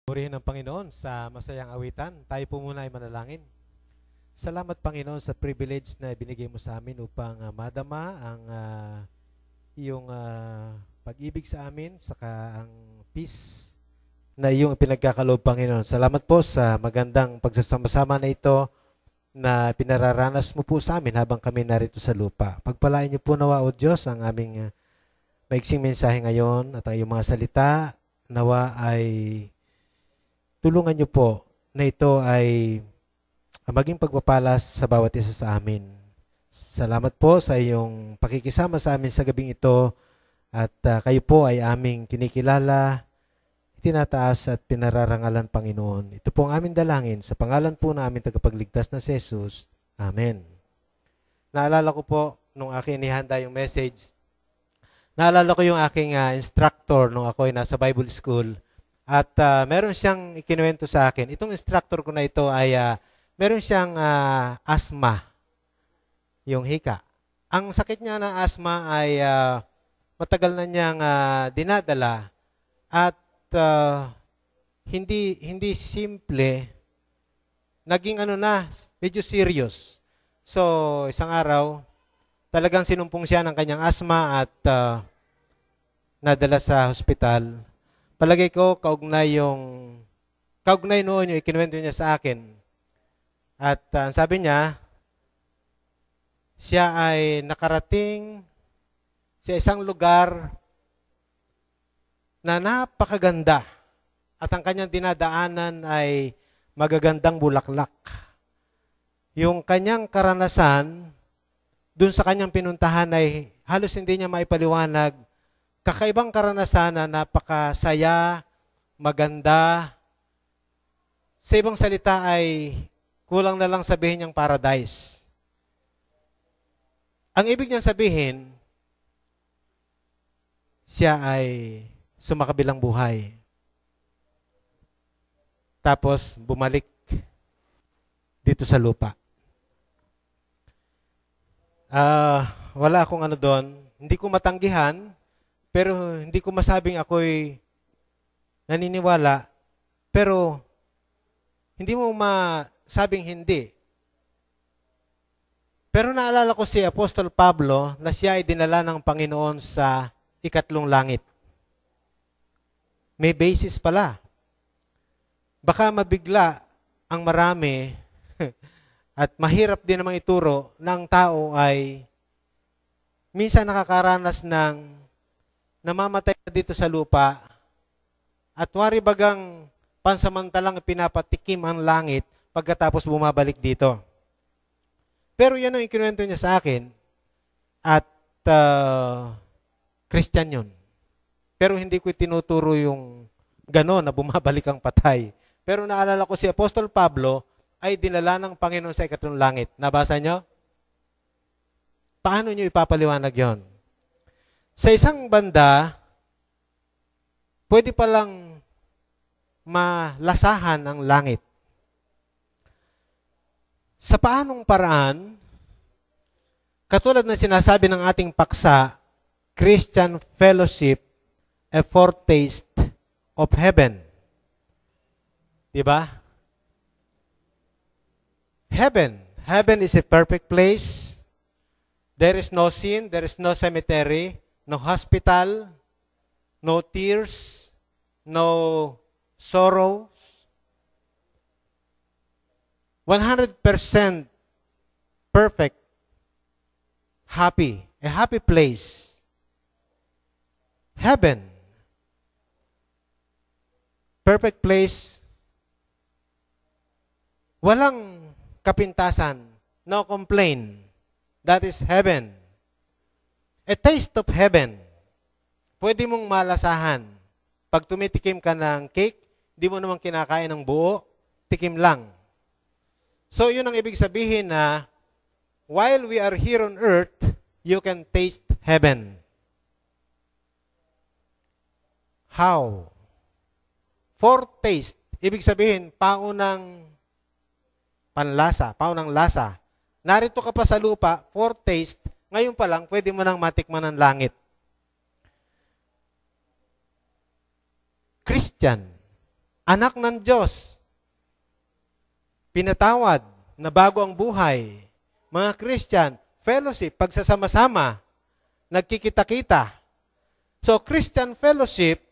Purihin ng Panginoon sa masayang awitan. Tayo po muna ay manalangin. Salamat Panginoon sa privilege na binigay mo sa amin upang madama ang iyong pag-ibig sa amin, saka ang peace na iyong pinagkakaloob Panginoon. Salamat po sa magandang pagsasama-sama na ito na pinararanas mo po sa amin habang kami narito sa lupa. Pagpalain niyo po nawa o Diyos ang aming maiksing mensahe ngayon at ang iyong mga salita nawa ay tulungan niyo po na ito ay maging pagpapalas sa bawat isa sa amin. Salamat po sa iyong pakikisama sa amin sa gabing ito at kayo po ay aming kinikilala, tinataas at pinararangalan Panginoon. Ito po ang aming dalangin sa pangalan po na aming tagapagligtas na si Jesus. Amen. Naalala ko po nung aking inihanda yung message, naalala ko yung aking instructor nung ako ay nasa Bible School. At meron siyang ikinuwento sa akin. Itong instructor ko na ito ay meron siyang asthma, yung hika. Ang sakit niya ng asthma ay matagal na niyang dinadala at hindi simple, naging medyo serious. So, isang araw, talagang sinumpong siya ng kanyang asthma at nadala sa hospital. Palagay ko, kaugnay noon yung ikinuwento niya sa akin. At sabi niya, siya ay nakarating sa isang lugar na napakaganda. At ang kanyang dinadaanan ay magagandang bulaklak. Yung kanyang karanasan, dun sa kanyang pinuntahan ay halos hindi niya maipaliwanag. Kakaibang karanasan na napakasaya, maganda. Sa ibang salita ay kulang na lang sabihin niyang paradise. Ang ibig niyang sabihin, siya ay sumakabilang buhay. Tapos bumalik dito sa lupa. Wala akong doon. Hindi ko matanggihan. Pero hindi ko masabing ako'y naniniwala, pero hindi mo masabing hindi. Pero naalala ko si Apostol Pablo na siya ay dinala ng Panginoon sa ikatlong langit. May basis pala. Baka mabigla ang marami at mahirap din namang ituro ng tao ay minsan nakakaranas ng namamatay na dito sa lupa at wari bagang pansamantalang pinapatikim ang langit pagkatapos bumabalik dito. Pero yan ang ikinuwento niya sa akin at Christian yun. Pero hindi ko tinuturo yung gano'n na bumabalik ang patay. Pero naalala ko si Apostol Pablo ay dinala ng Panginoon sa ikatlong langit. Nabasa niyo? Paano niyo ipapaliwanag yon? Sa isang banda, pwede palang malasahan ang langit. Sa paanong paraan, katulad ng sinasabi ng ating paksa, Christian Fellowship, a foretaste of heaven. Diba? Heaven. Heaven is a perfect place. There is no sin, there is no cemetery, no hospital, no tears, no sorrows. 100% perfect, happy, a happy place. Heaven. Perfect place. Walang kapintasan, no complaint. That is heaven. A taste of heaven. Pwede mong malasahan. Pag tumitikim ka ng cake, di mo naman kinakain ng buo, tikim lang. So, yun ang ibig sabihin na while we are here on earth, you can taste heaven. How? Foretaste. Ibig sabihin, paunang panlasa, paunang lasa. Narito ka pa sa lupa, foretaste, ngayon pa lang, pwede mo nang matikman ng langit. Christian. anak ng Diyos, pinatawad, na bago ang buhay, mga Christian, fellowship, pagsasama-sama, nagkikita-kita. So, Christian fellowship,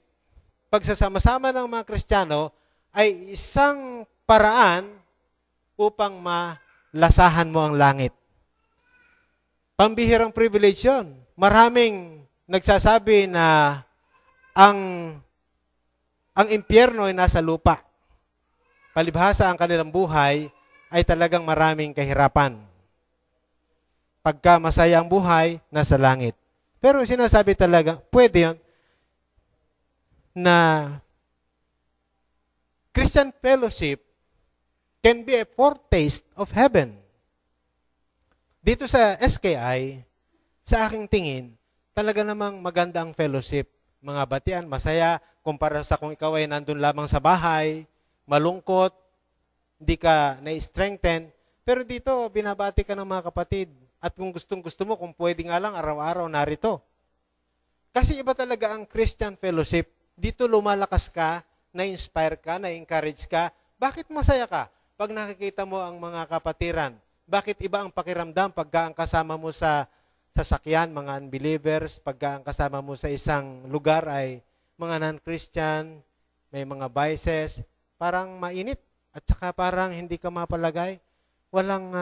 pagsasama-sama ng mga Kristiyano, ay isang paraan upang malasahan mo ang langit. Pambihirang privilege yun. Maraming nagsasabi na ang impyerno ay nasa lupa. Palibhasa ang kanilang buhay ay talagang maraming kahirapan. Pagka masaya ang buhay, nasa langit. Pero sinasabi talaga, pwede yun, na Christian fellowship can be a foretaste of heaven. Dito sa SKI, sa aking tingin, talaga namang maganda ang fellowship. Mga batian, masaya, kumpara sa kung ikaw ay nandun lamang sa bahay, malungkot, hindi ka na-strengthen. Pero dito, binabati ka ng mga kapatid. At kung gustong-gusto mo, kung pwede nga lang, araw-araw narito. Kasi iba talaga ang Christian fellowship. Dito lumalakas ka, na-inspire ka, na-encourage ka. Bakit masaya ka pag nakikita mo ang mga kapatiran? Bakit iba ang pakiramdam pagka ang kasama mo sa sasakyan, mga unbelievers, pagka ang kasama mo sa isang lugar ay mga non-Christian, may mga vices, parang mainit. At saka parang hindi ka mapalagay. Walang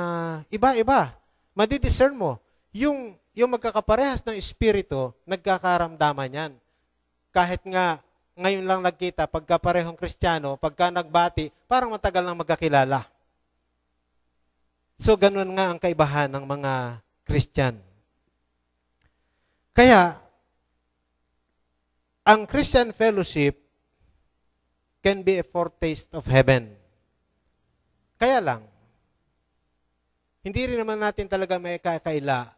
iba-iba. Madidiscern mo. Yung magkakaparehas ng espiritu, nagkakaramdaman yan. Kahit nga ngayon lang nagkita, pagka parehong Kristiyano, pagka nagbati, parang matagal nang magkakilala. So, ganun nga ang kaibahan ng mga Christian. Kaya, ang Christian fellowship can be a foretaste of heaven. Kaya lang, hindi rin naman natin talaga may kakaila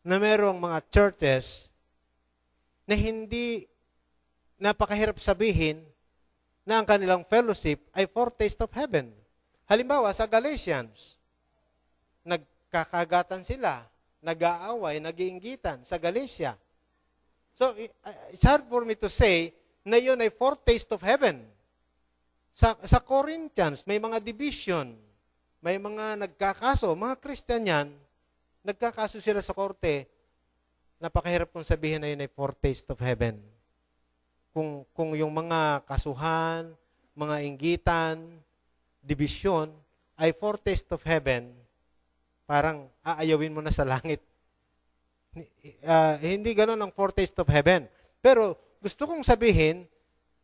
na mayroong mga churches na hindi napakahirap sabihin na ang kanilang fellowship ay foretaste of heaven. Halimbawa, sa Galatians, nagkakagatan sila, nag-aaway, nag-iinggitan sa Galatia. So, it's hard for me to say na yun ay foretaste of heaven. Sa Corinthians, may mga division, may mga nagkakaso, mga Christian yan, nagkakaso sila sa korte, napakahirap kong sabihin na yun ay foretaste of heaven. Kung yung mga kasuhan, mga inggitan, division, ay foretaste of heaven, parang aayawin mo na sa langit. Hindi ganun ang foretaste of heaven. Pero gusto kong sabihin,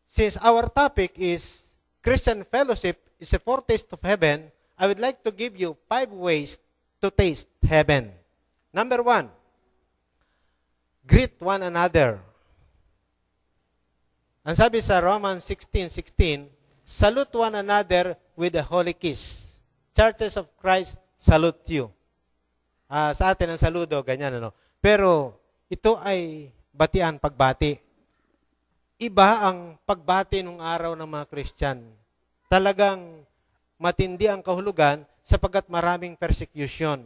since our topic is Christian fellowship is a foretaste of heaven, I would like to give you 5 ways to taste heaven. Number 1, greet one another. Ang sabi sa Romans 16:16, salute one another with a holy kiss. Churches of Christ, salute you. Sa atin ang saludo, ganyan ano. Pero ito ay batian, pagbati. Iba ang pagbati nung araw ng mga Christian. Talagang matindi ang kahulugan sapagkat maraming persecution.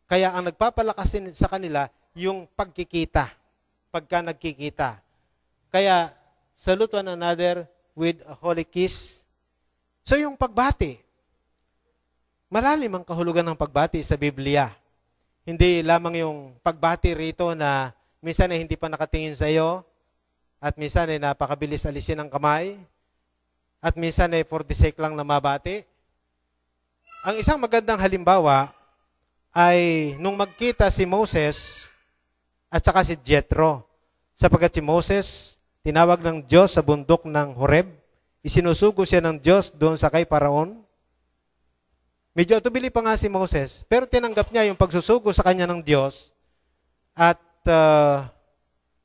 Kaya ang nagpapalakas sa kanila, yung pagkikita. Pagka nagkikita. Kaya, salute one another with a holy kiss. So yung pagbati, malalim ang kahulugan ng pagbati sa Biblia. Hindi lamang yung pagbati rito na minsan ay hindi pa nakatingin sa iyo, at minsan ay napakabilis alisin ang kamay, at minsan ay for the sake lang na mabati. Ang isang magandang halimbawa ay nung magkita si Moses at saka si Jethro. Sapagkat si Moses, tinawag ng Diyos sa bundok ng Horeb, isinusugo siya ng Diyos doon sa kay Paraon. Medyo atubili pa nga si Moses, pero tinanggap niya yung pagsusugo sa kanya ng Diyos. At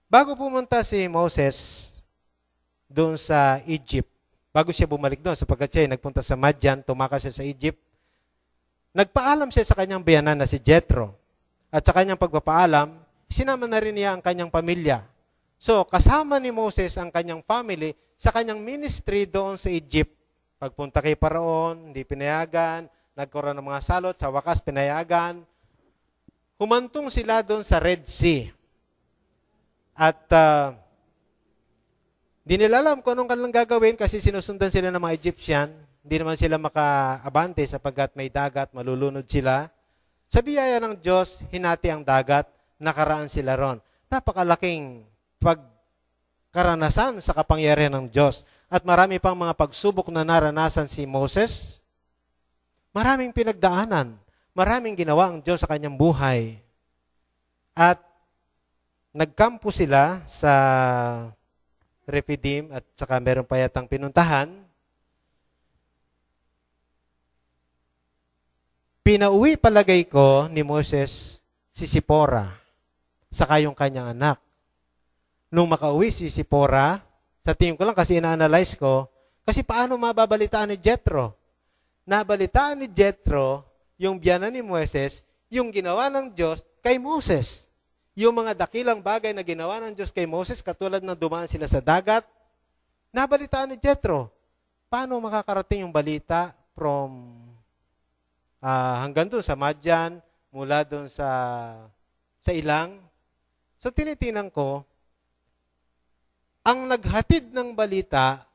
bago pumunta si Moses doon sa Egypt, bago siya bumalik doon, sapagkat siya nagpunta sa Madian, tumakas siya sa Egypt, nagpaalam siya sa kanyang biyanan na si Jethro. At sa kanyang pagpapaalam, sinama na rin niya ang kanyang pamilya. So, kasama ni Moses ang kanyang family sa kanyang ministry doon sa Egypt. Pagpunta kay Paraon, hindi pinayagan, nagkaroon ng mga salot, sa wakas pinayagan. Humantong sila doon sa Red Sea. At Di nila alam kung anong kanilang gagawin kasi sinusundan sila ng mga Egyptian. Hindi naman sila makaabante sapagkat may dagat, malulunod sila. Sa biyaya ng Diyos, hinati ang dagat, nakaraan sila ron. Napakalaking pagkaranasan sa kapangyarihan ng Diyos. At marami pang mga pagsubok na naranasan si Moses. Maraming pinagdaanan. Maraming ginawa ang Diyos sa kanyang buhay. At nagkampo sila sa Rephidim at saka meron pa yatang pinuntahan. Pinauwi palagay ko ni Moses si Sipora saka yung kanyang anak. Nung makauwi si Sipora, sa tingin ko lang kasi ina-analyze ko, kasi paano mababalitaan ni Jethro? Nabalitaan ni Jethro yung biyanan ni Moses, yung ginawa ng Diyos kay Moses. Yung mga dakilang bagay na ginawa ng Diyos kay Moses, katulad ng dumaan sila sa dagat, nabalitaan ni Jethro. Paano makakarating yung balita from hanggang doon sa Madian, mula doon sa ilang? So tinitingnan ko, ang naghatid ng balita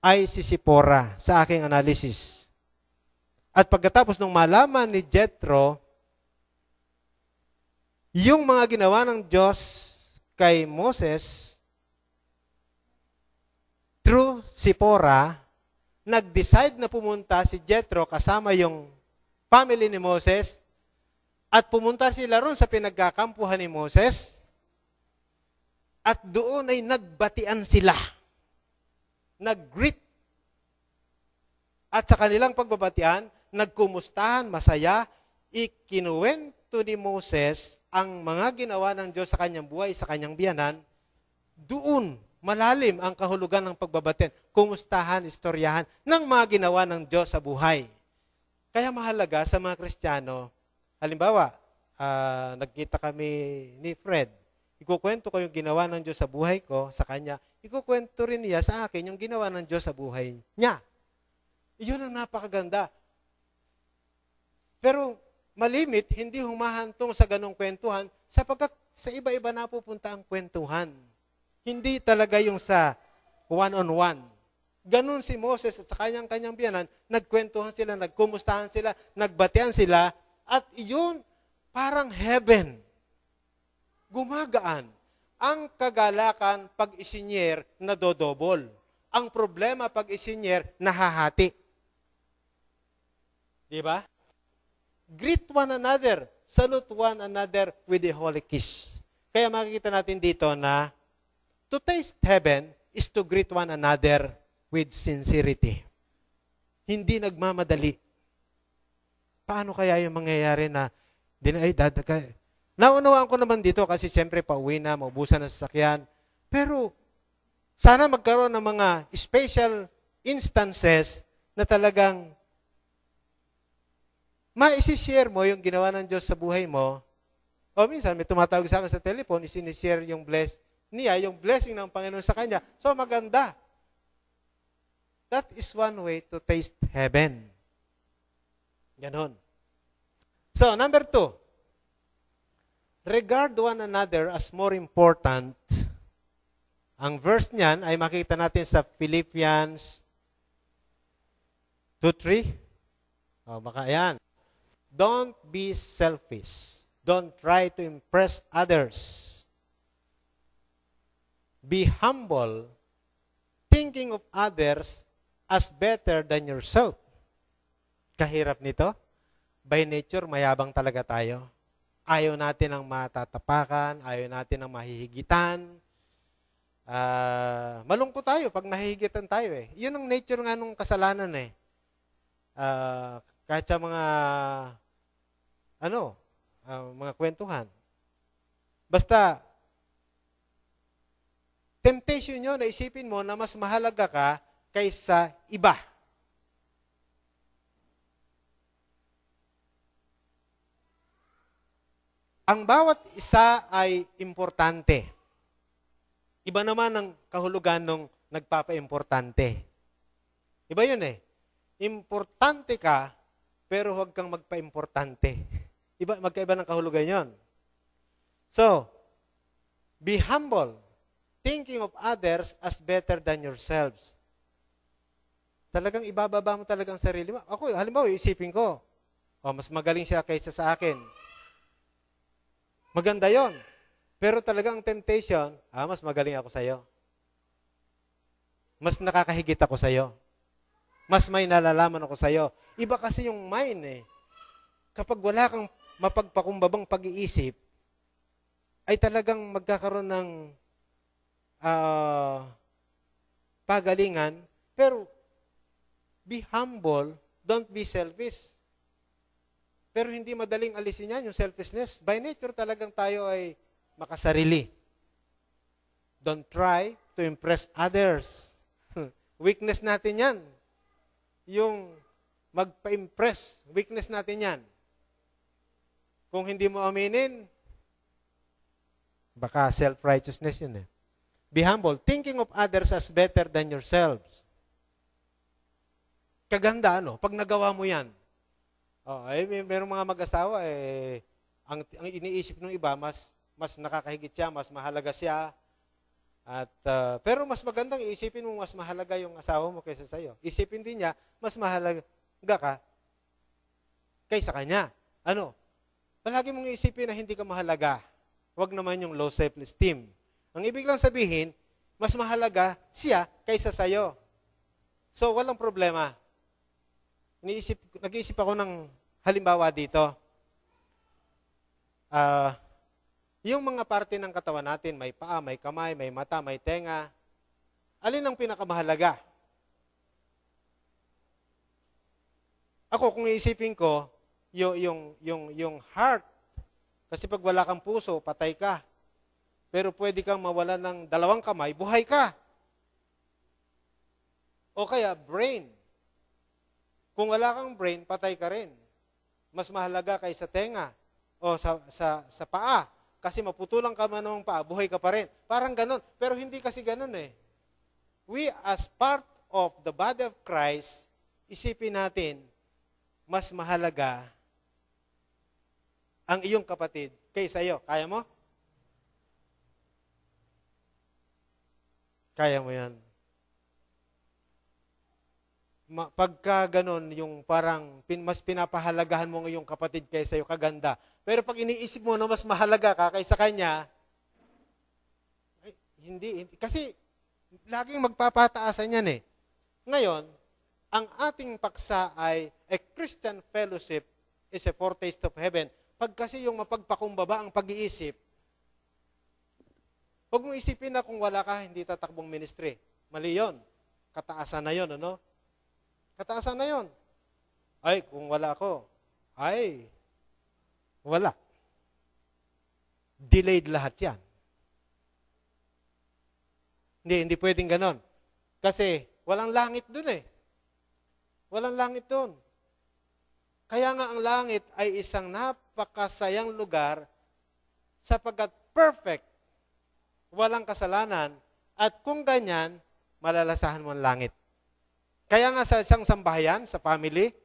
ay si Sipora sa aking analysis. At pagkatapos nung malaman ni Jethro, yung mga ginawa ng Diyos kay Moses, through Sipora, nag-decide na pumunta si Jethro kasama yung family ni Moses at pumunta sila ron sa pinagkakampuhan ni Moses at doon ay nagbatian sila. Nag-greet. At sa kanilang pagbabatian, nagkumustahan, masaya, ikinuwento ni Moses ang mga ginawa ng Diyos sa kanyang buhay, sa kanyang biyanan. Doon, malalim ang kahulugan ng pagbabatian, kumustahan, istoryahan ng mga ginawa ng Diyos sa buhay. Kaya mahalaga sa mga Kristiyano, halimbawa, nagkita kami ni Fred, ikukwento ko yung ginawa ng Diyos sa buhay ko, sa kanya, ikukwento rin niya sa akin yung ginawa ng Diyos sa buhay niya. Iyon ang napakaganda. Pero malimit, hindi humahantong sa ganong kwentuhan sapagkat sa iba-iba napupunta ang kwentuhan. Hindi talaga yung sa one-on-one. Ganon si Moses at sa kanyang biyanan, nagkwentuhan sila, nagkumustahan sila, nagbatian sila, at iyon parang heaven. Gumagaan. Ang kagalakan pag isinyer, nadodobol. Ang problema pag isinyer, nahahati. Di ba? Greet one another. Salute one another with a holy kiss. Kaya makikita natin dito na to taste heaven is to greet one another with sincerity. Hindi nagmamadali. Paano kaya yung mangyayari na naunawaan ko naman dito kasi siyempre pauwi na, maubusan na sasakyan. Pero sana magkaroon ng mga special instances na talagang ma-share mo yung ginawa ng Diyos sa buhay mo. O minsan, may tumatawag sa akin sa telephone, isinishare yung yung blessing ng Panginoon sa kanya. So, maganda. That is one way to taste heaven. Ganon. So, number 2. Regard one another as more important. Ang verse niyan ay makita natin sa Philippians 2:3. Baka yan. Don't be selfish. Don't try to impress others. Be humble, thinking of others as better than yourself. Kahirap nito. By nature, mayabang talaga tayo. Ayaw natin ang matatapakan, ayaw natin ang mahihigitan. Malungkot tayo pag nahihigitan tayo eh. Yun ang nature nga nung kasalanan eh. Kahit sa mga mga kwentuhan. Basta, temptation nyo, naisipin mo na mas mahalaga ka kaysa iba. Ang bawat isa ay importante. Iba naman ang kahulugan ng nagpapa-importante. Iba yun eh. Importante ka, pero huwag kang magpa-importante. Magkaiba ng kahulugan yon. So, be humble, thinking of others as better than yourselves. Talagang ibababa mo talagang sarili mo. Ako, halimbawa, isipin ko, mas magaling siya kaysa sa akin. Maganda yon. Pero talagang temptation, mas magaling ako sa'yo. Mas nakakahigit ako sa'yo. Mas may nalalaman ako sa'yo. Iba kasi yung mind eh. Kapag wala kang mapagpakumbabang pag-iisip, ay talagang magkakaroon ng pagalingan. Pero, be humble, don't be selfish. Pero hindi madaling alisin yan, yung selfishness. By nature, talagang tayo ay makasarili. Don't try to impress others. Weakness natin yan. Yung magpa-impress, weakness natin yan. Kung hindi mo aminin, baka self-righteousness yun eh. Be humble, thinking of others as better than yourselves. Kaganda, pag nagawa mo yan. Mayroong mga mag-asawa, ang iniisip ng iba, mas nakakahigit siya, mas mahalaga siya. At, pero mas magandang iisipin mo, mas mahalaga yung asawa mo kaysa sa'yo. Isipin din niya, mas mahalaga ka kaysa kanya. Palagi mong iisipin na hindi ka mahalaga. Huwag naman yung low self-esteem. Ang ibig lang sabihin, mas mahalaga siya kaysa sa'yo. So, walang problema. Nag-iisip ako ng halimbawa dito. Yung mga parte ng katawan natin, may paa, may kamay, may mata, may tenga. Alin ang pinakamahalaga? Ako, kung iisipin ko, yung heart, kasi pag wala kang puso, patay ka. Pero pwede kang mawala ng 2 kamay, buhay ka. O kaya, brain. Kung wala kang brain, patay ka rin. Mas mahalaga kaysa tenga o sa paa. Kasi maputulang ka man ng paa, buhay ka pa rin. Parang ganon. Pero hindi kasi ganon eh. We as part of the body of Christ, isipin natin, mas mahalaga ang iyong kapatid kaysa iyo. Kaya mo? Kaya mo yan. Pagka ganon, yung parang mas pinapahalagahan mo ngayong kapatid kaysa iyo, kaganda. Pero pag iniisip mo na mas mahalaga ka kaysa kanya, hindi. Kasi laging magpapataasan yan eh. Ngayon, ang ating paksa ay a Christian fellowship is a foretaste of heaven. Pag kasi yung mapagpakumbaba ang pag-iisip, huwag mong isipin na kung wala ka, hindi tatakbong ministry. Mali yun. Kataasan na yun, Kataasan na yun. Ay, kung wala ako, wala. Delayed lahat yan. Hindi pwedeng ganon. Kasi walang langit dun eh. Walang langit dun. Kaya nga ang langit ay isang napakasayang lugar sapagkat perfect, walang kasalanan, at kung ganyan, malalasahan mo ang langit. Kaya nga sa isang sambahayan, sa family,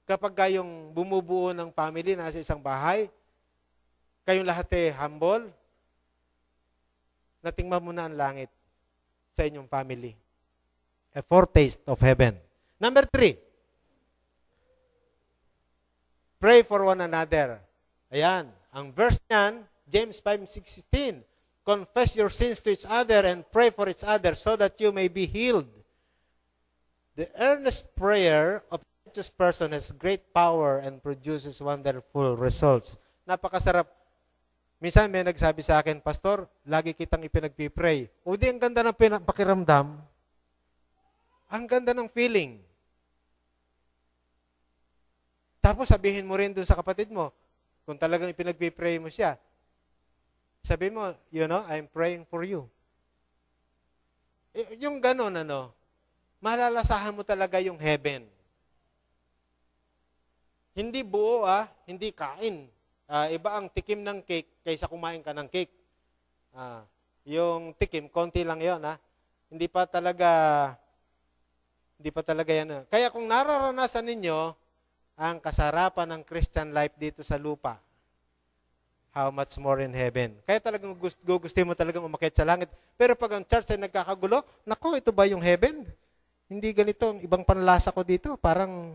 kapag kayong bumubuo ng family nasa isang bahay, kayong lahat humble, natingnan mo na ang langit sa inyong family. A foretaste of heaven. Number 3, pray for one another. Ayan, ang verse niyan, James 5:16, confess your sins to each other and pray for each other so that you may be healed. The earnest prayer of a righteous person has great power and produces wonderful results. Napakasarap. Minsan may nagsabi sa akin, Pastor, lagi kitang ipinagpipray. O di, ang ganda ng pakiramdam. Ang ganda ng feeling. Tapos sabihin mo rin dun sa kapatid mo, kung talagang ipinagpipray mo siya, sabihin mo, I'm praying for you. Yung ganon, malalasahan mo talaga yung heaven. Hindi buo, hindi kain. Iba ang tikim ng cake kaysa kumain ka ng cake. Yung tikim, konti lang yon. Hindi pa talaga yan. Kaya kung nararanasan ninyo ang kasarapan ng Christian life dito sa lupa, how much more in heaven. Kaya talagang gusto mo talagang umakyat sa langit. Pero pag ang church ay nagkakagulo, nako, ito ba yung heaven? Hindi ganito, ang ibang panlasa ko dito, parang,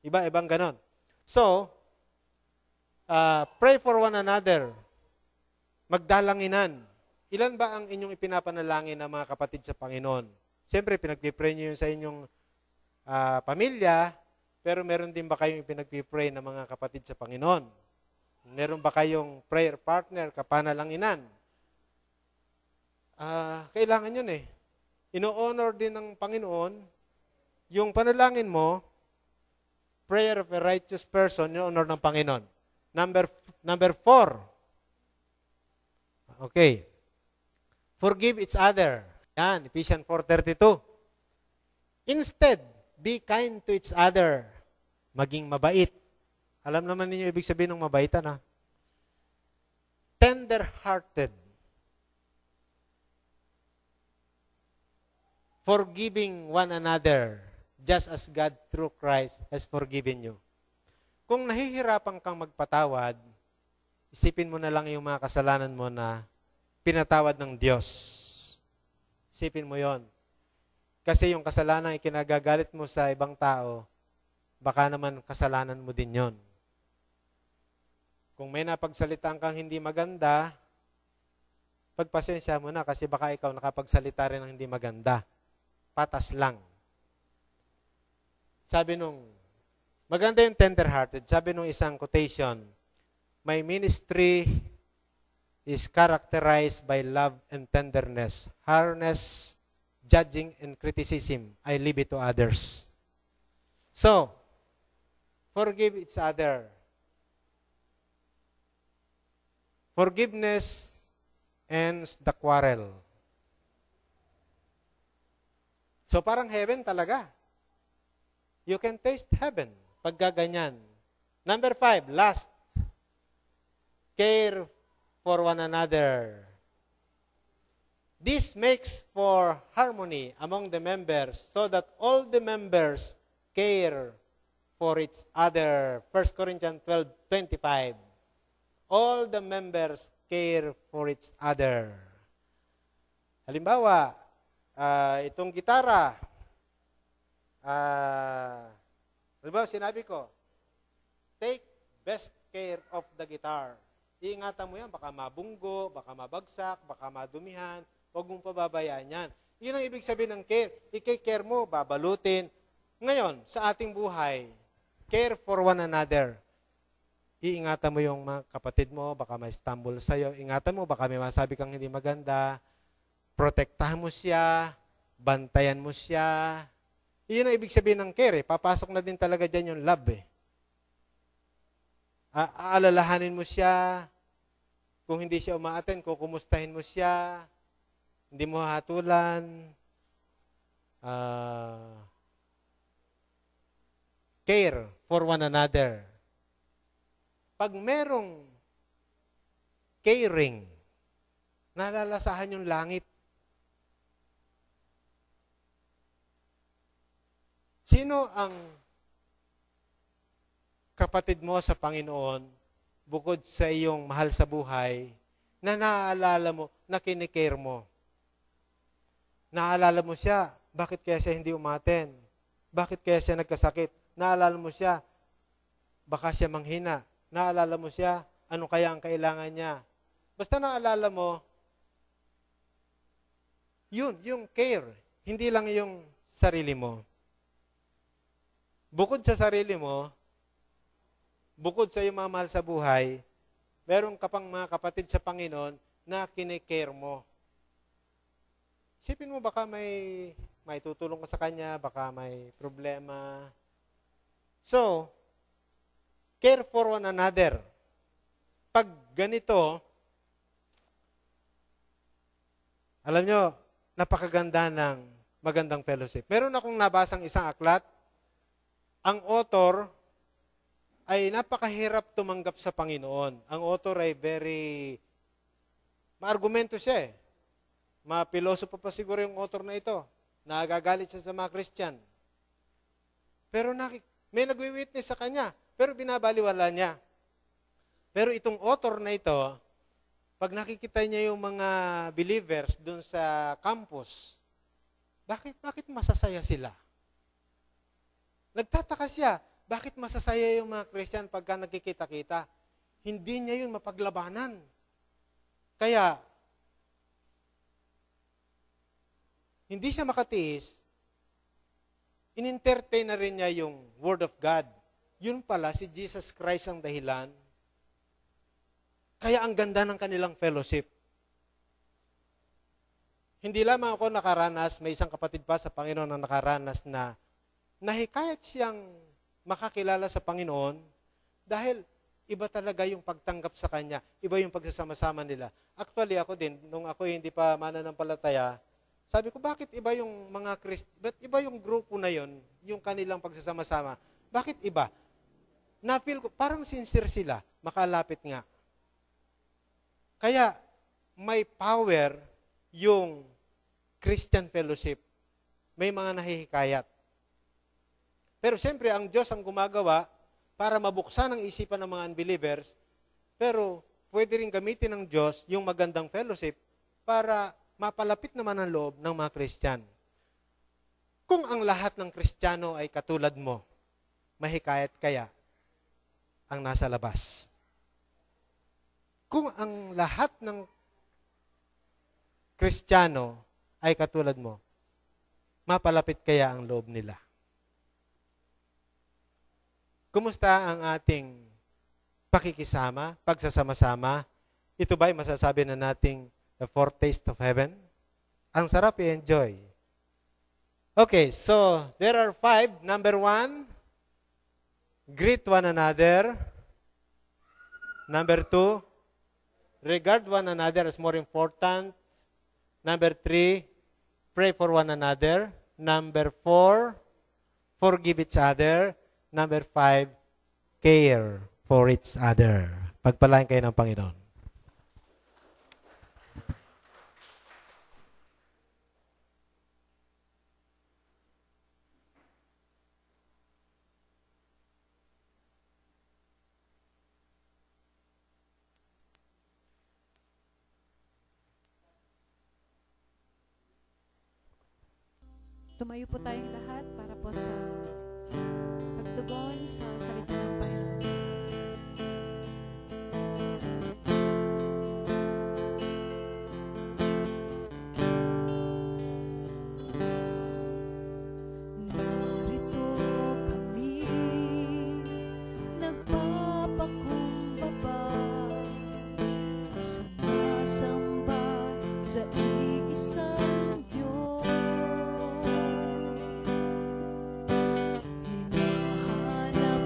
ibang ganon. So, pray for one another. Magdalanginan. Ilan ba ang inyong ipinapanalangin ng mga kapatid sa Panginoon? Siyempre, pinag-pray nyo yun sa inyong pamilya, pero meron din ba kayong ipinag-pray ng mga kapatid sa Panginoon? Meron ba kayong prayer partner, kapanalanginan? Kailangan yun eh. Ino-honor din ng Panginoon yung panalangin mo, prayer of a righteous person, ino-honor ng Panginoon. Number 4. Okay. Forgive each other. Yan, Ephesians 4:32. Instead, be kind to each other. Maging mabait. Alam naman ninyo ibig sabihin ng mabaitan, ha? Tender-hearted. Forgiving one another, just as God through Christ has forgiven you. Kung nahihirapan kang magpatawad, isipin mo na lang yung mga kasalanan mo na pinatawad ng Diyos. Isipin mo yon. Kasi yung kasalanan ay kinagagalit mo sa ibang tao, baka naman kasalanan mo din yon. Kung may napagsalitaan kang hindi maganda, pagpasensya mo na kasi baka ikaw nakapagsalita rin ng hindi maganda. Patas lang. Sabi nung, maganda yung tender-hearted. Sabi nung isang quotation, my ministry is characterized by love and tenderness, hardness, judging, and criticism. I leave it to others. So, forgive each other. Forgiveness ends the quarrel. So, parang heaven talaga. You can taste heaven pag gaganyan. Number 5, last. Care for one another. This makes for harmony among the members so that all the members care for each other. 1 Corinthians 12:25. All the members care for each other. Halimbawa, itong gitara, halimbawa sinabi ko, take best care of the guitar. Iingatan mo yan, baka mabunggo, baka mabagsak, baka madumihan, huwag mong pababayaan yan. Yun ang ibig sabihin ng care. I-care mo, babalutin. Ngayon, sa ating buhay, care for one another. Iingatan mo yung mga kapatid mo, baka may stumble sa'yo. Ingatan mo, baka may masabi kang hindi maganda. Protektahan mo siya, bantayan mo siya. Iyon ang ibig sabihin ng care. Papasok na din talaga dyan yung love. Aalalahanin mo siya. Kung hindi siya umaaten, kukumustahin mo siya. Hindi mo hatulan. Care for one another. Pag merong caring, nalalasahan yung langit. Sino ang kapatid mo sa Panginoon, bukod sa iyong mahal sa buhay, na naaalala mo, na kinikare mo? Naaalala mo siya, bakit kaya siya hindi umaten? Bakit kaya siya nagkasakit? Naaalala mo siya, baka siya manghina. Naalala mo siya, ano kaya ang kailangan niya. Basta naalala mo, yun, yung care. Hindi lang yung sarili mo. Bukod sa sarili mo, bukod sa iyong mga mahal sa buhay, meron ka pang mga kapatid sa Panginoon na kinikare mo. Isipin mo, baka may tutulong ka sa kanya, baka may problema. So, care for one another. Pag ganito, alam nyo, napakaganda ng magandang fellowship. Meron akong nabasang isang aklat. Ang author ay napakahirap tumanggap sa Panginoon. Ang author ay maargumento siya eh. Mapilosopo pa siguro yung author na ito. Nagagalit siya sa mga Christian. Pero may nagwi-witness sa kanya. Pero binabaliwala niya. Pero itong author na ito, pag nakikita niya yung mga believers dun sa campus, bakit masasaya sila? Nagtataka siya, bakit masasaya yung mga Christian pagka nagkikita-kita? Hindi niya yun mapaglabanan. Kaya, hindi siya makatiis, in-entertain na rin niya yung Word of God. Yun pala, si Jesus Christ ang dahilan. Kaya ang ganda ng kanilang fellowship. Hindi lamang ako nakaranas, may isang kapatid pa sa Panginoon na nakaranas na nahikayat siyang makakilala sa Panginoon dahil iba talaga yung pagtanggap sa Kanya, iba yung pagsasama-sama nila. Actually, ako din, nung ako hindi pa mananampalataya, sabi ko, bakit iba yung mga ba't iba yung grupo na yon, yung kanilang pagsasama-sama? Bakit iba? Na-feel ko, parang sincere sila, makalapit nga. Kaya, may power yung Christian fellowship. May mga nahihikayat. Pero siyempre, ang Diyos ang gumagawa para mabuksan ang isipan ng mga unbelievers, pero pwede rin gamitin ng Diyos yung magandang fellowship para mapalapit naman ang loob ng mga Christian. Kung ang lahat ng Kristiyano ay katulad mo, mahikayat kaya ang nasa labas. Kung ang lahat ng Kristiyano ay katulad mo, mapalapit kaya ang loob nila. Kumusta ang ating pakikisama, pagsasama-sama? Ito ba'y masasabi na nating the foretaste of heaven? Ang sarap i-enjoy. Okay, so there are 5. Number 1, greet one another. Number 2, regard one another as more important. Number 3, pray for one another. Number 4, forgive each other. Number 5, care for each other. Pagpalain kayo ng Panginoon. Tumayo po tayong lahat para po sa pagtugon sa salita ng Panginoon. Narito kami, nagpapakumbaba, sumasamba sa iisang Diyos. Hinahanap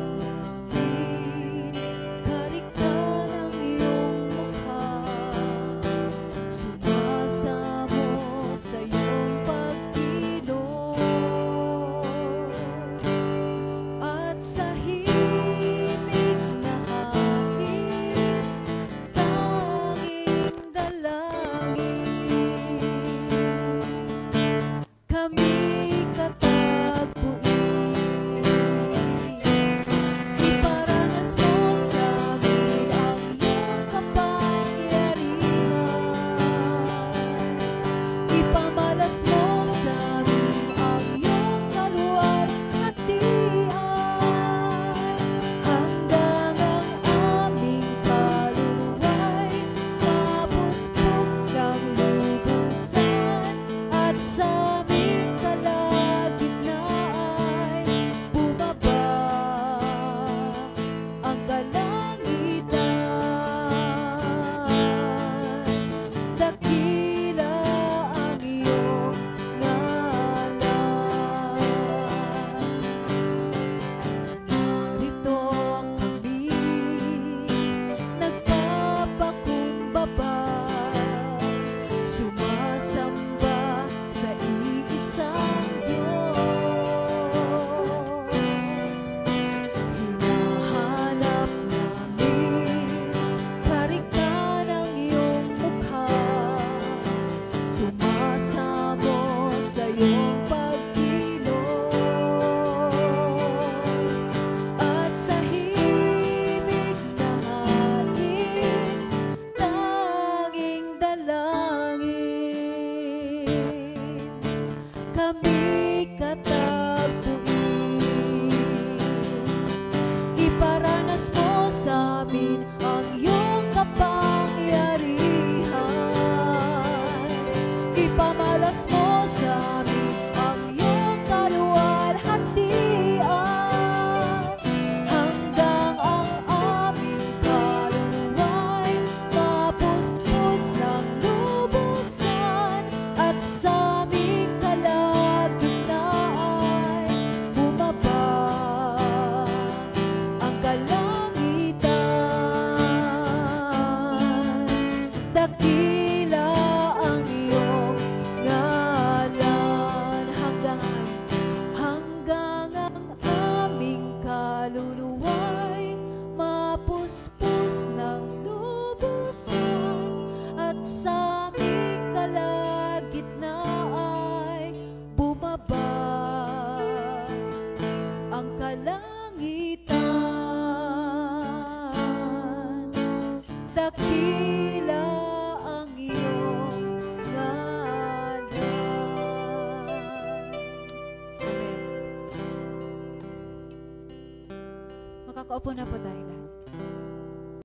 kalangitan, dakila ang iyong ngalan. Amen. Makakaupo na po tayo lahat.